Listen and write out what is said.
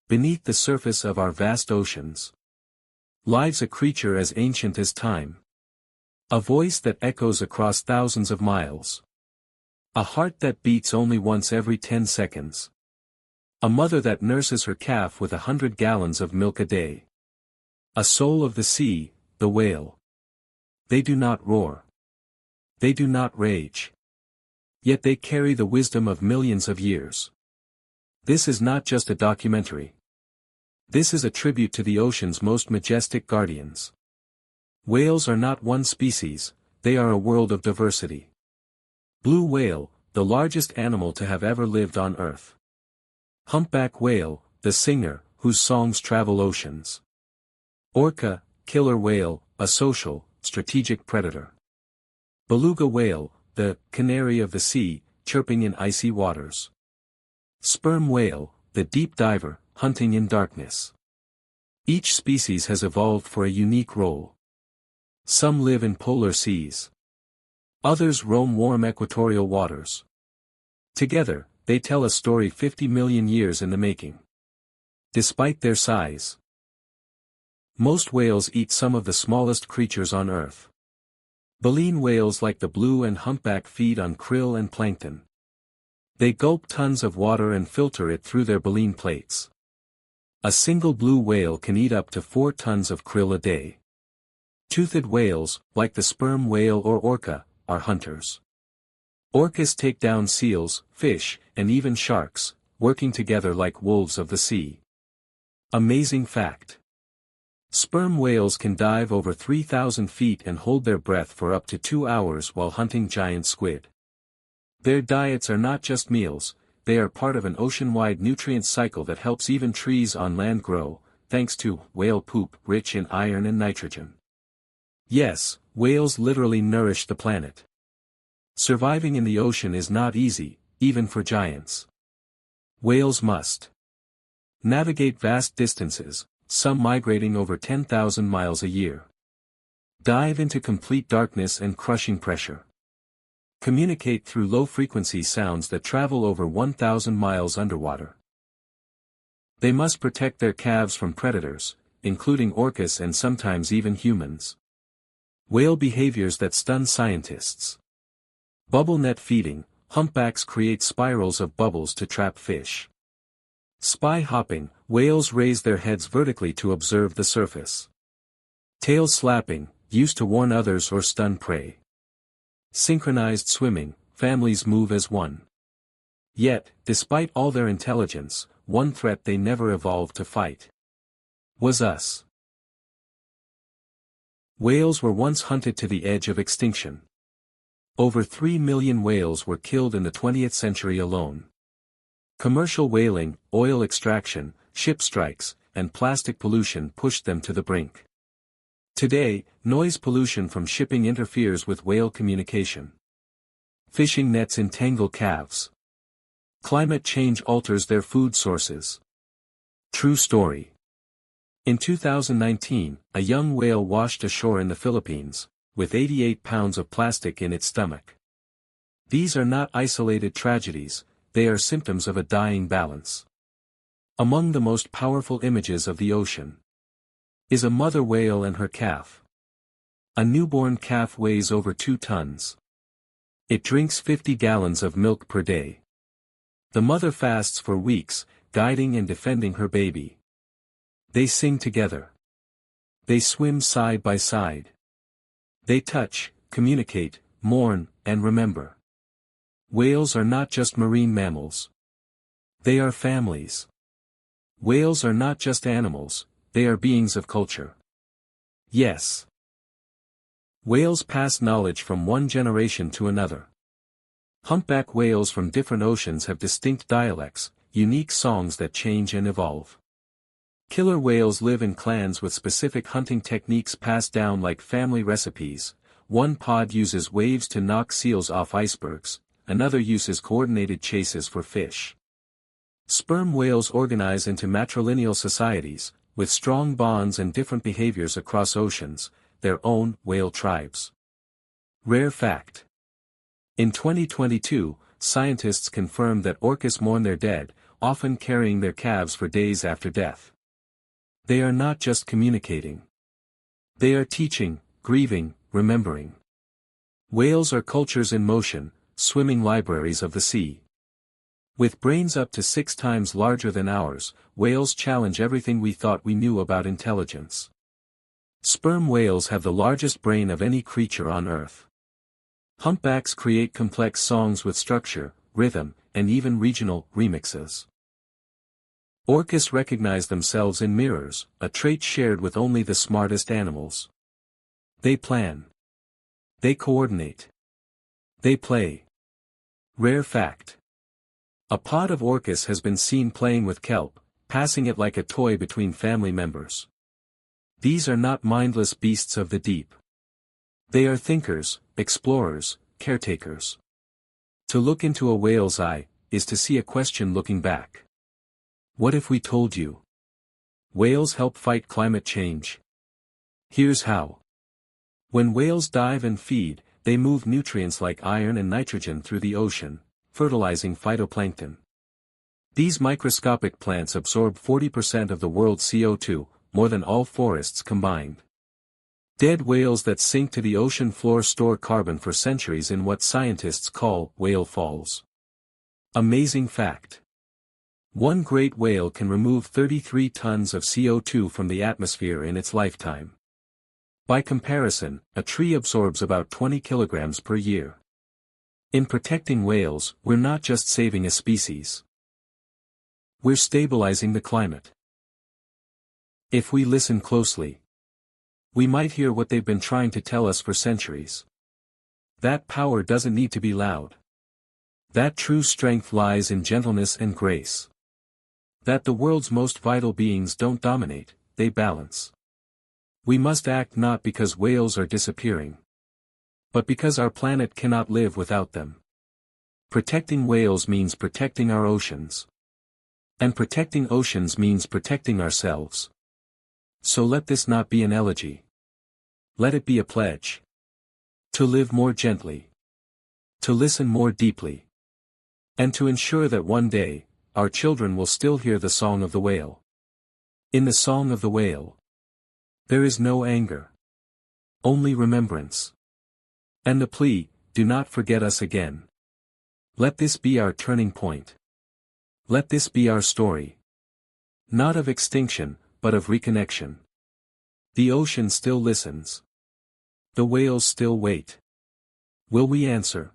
Beneath the surface of our vast oceans lives a creature as ancient as time. A voice that echoes across thousands of miles. A heart that beats only once every 10 seconds. A mother that nurses her calf with 100 gallons of milk a day. A soul of the sea, the whale. They do not roar. They do not rage. Yet they carry the wisdom of millions of years. This is not just a documentary. This is a tribute to the ocean's most majestic guardians. Whales are not one species, they are a world of diversity. Blue whale, the largest animal to have ever lived on Earth. Humpback whale, the singer, whose songs travel oceans. Orca, killer whale, a social, strategic predator. Beluga whale, the canary of the sea, chirping in icy waters. Sperm whale, the deep diver, hunting in darkness. Each species has evolved for a unique role. Some live in polar seas. Others roam warm equatorial waters. Together, they tell a story 50 million years in the making. Despite their size, most whales eat some of the smallest creatures on Earth. Baleen whales like the blue and humpback feed on krill and plankton. They gulp tons of water and filter it through their baleen plates. A single blue whale can eat up to 4 tons of krill a day. Toothed whales, like the sperm whale or orca, are hunters. Orcas take down seals, fish, and even sharks, working together like wolves of the sea. Amazing fact. Sperm whales can dive over 3,000 feet and hold their breath for up to 2 hours while hunting giant squid. Their diets are not just meals, they are part of an ocean-wide nutrient cycle that helps even trees on land grow, thanks to whale poop rich in iron and nitrogen. Yes, whales literally nourish the planet. Surviving in the ocean is not easy, even for giants. Whales must navigate vast distances, some migrating over 10,000 miles a year. Dive into complete darkness and crushing pressure. Communicate through low-frequency sounds that travel over 1,000 miles underwater. They must protect their calves from predators, including orcas and sometimes even humans. Whale behaviors that stun scientists. Bubble net feeding, humpbacks create spirals of bubbles to trap fish. Spy hopping, whales raise their heads vertically to observe the surface. Tail slapping, used to warn others or stun prey. Synchronized swimming, families move as one. Yet, despite all their intelligence, one threat they never evolved to fight was us. Whales were once hunted to the edge of extinction. Over 3 million whales were killed in the 20th century alone. Commercial whaling, oil extraction, ship strikes, and plastic pollution pushed them to the brink. Today, noise pollution from shipping interferes with whale communication. Fishing nets entangle calves. Climate change alters their food sources. True story. In 2019, a young whale washed ashore in the Philippines, with 88 pounds of plastic in its stomach. These are not isolated tragedies, they are symptoms of a dying balance. Among the most powerful images of the ocean is a mother whale and her calf. A newborn calf weighs over 2 tons. It drinks 50 gallons of milk per day. The mother fasts for weeks, guiding and defending her baby. They sing together. They swim side by side. They touch, communicate, mourn, and remember. Whales are not just marine mammals. They are families. Whales are not just animals, they are beings of culture. Yes. Whales pass knowledge from one generation to another. Humpback whales from different oceans have distinct dialects, unique songs that change and evolve. Killer whales live in clans with specific hunting techniques passed down like family recipes. One pod uses waves to knock seals off icebergs, another uses coordinated chases for fish. Sperm whales organize into matrilineal societies, with strong bonds and different behaviors across oceans, their own whale tribes. Rare fact. In 2022, scientists confirmed that orcas mourn their dead, often carrying their calves for days after death. They are not just communicating. They are teaching, grieving, remembering. Whales are cultures in motion, swimming libraries of the sea. With brains up to 6 times larger than ours, whales challenge everything we thought we knew about intelligence. Sperm whales have the largest brain of any creature on Earth. Humpbacks create complex songs with structure, rhythm, and even regional remixes. Orcas recognize themselves in mirrors, a trait shared with only the smartest animals. They plan. They coordinate. They play. Rare fact. A pod of orcas has been seen playing with kelp, passing it like a toy between family members. These are not mindless beasts of the deep. They are thinkers, explorers, caretakers. To look into a whale's eye, is to see a question looking back. What if we told you? Whales help fight climate change. Here's how. When whales dive and feed, they move nutrients like iron and nitrogen through the ocean, fertilizing phytoplankton. These microscopic plants absorb 40% of the world's CO2, more than all forests combined. Dead whales that sink to the ocean floor store carbon for centuries in what scientists call whale falls. Amazing fact. One great whale can remove 33 tons of CO2 from the atmosphere in its lifetime. By comparison, a tree absorbs about 20 kilograms per year. In protecting whales, we're not just saving a species. We're stabilizing the climate. If we listen closely, we might hear what they've been trying to tell us for centuries. That power doesn't need to be loud. That true strength lies in gentleness and grace. That the world's most vital beings don't dominate, they balance. We must act not because whales are disappearing, but because our planet cannot live without them. Protecting whales means protecting our oceans. And protecting oceans means protecting ourselves. So let this not be an elegy. Let it be a pledge. To live more gently. To listen more deeply. And to ensure that one day, our children will still hear the song of the whale. In the song of the whale, there is no anger. Only remembrance. And the plea, do not forget us again. Let this be our turning point. Let this be our story. Not of extinction, but of reconnection. The ocean still listens. The whales still wait. Will we answer?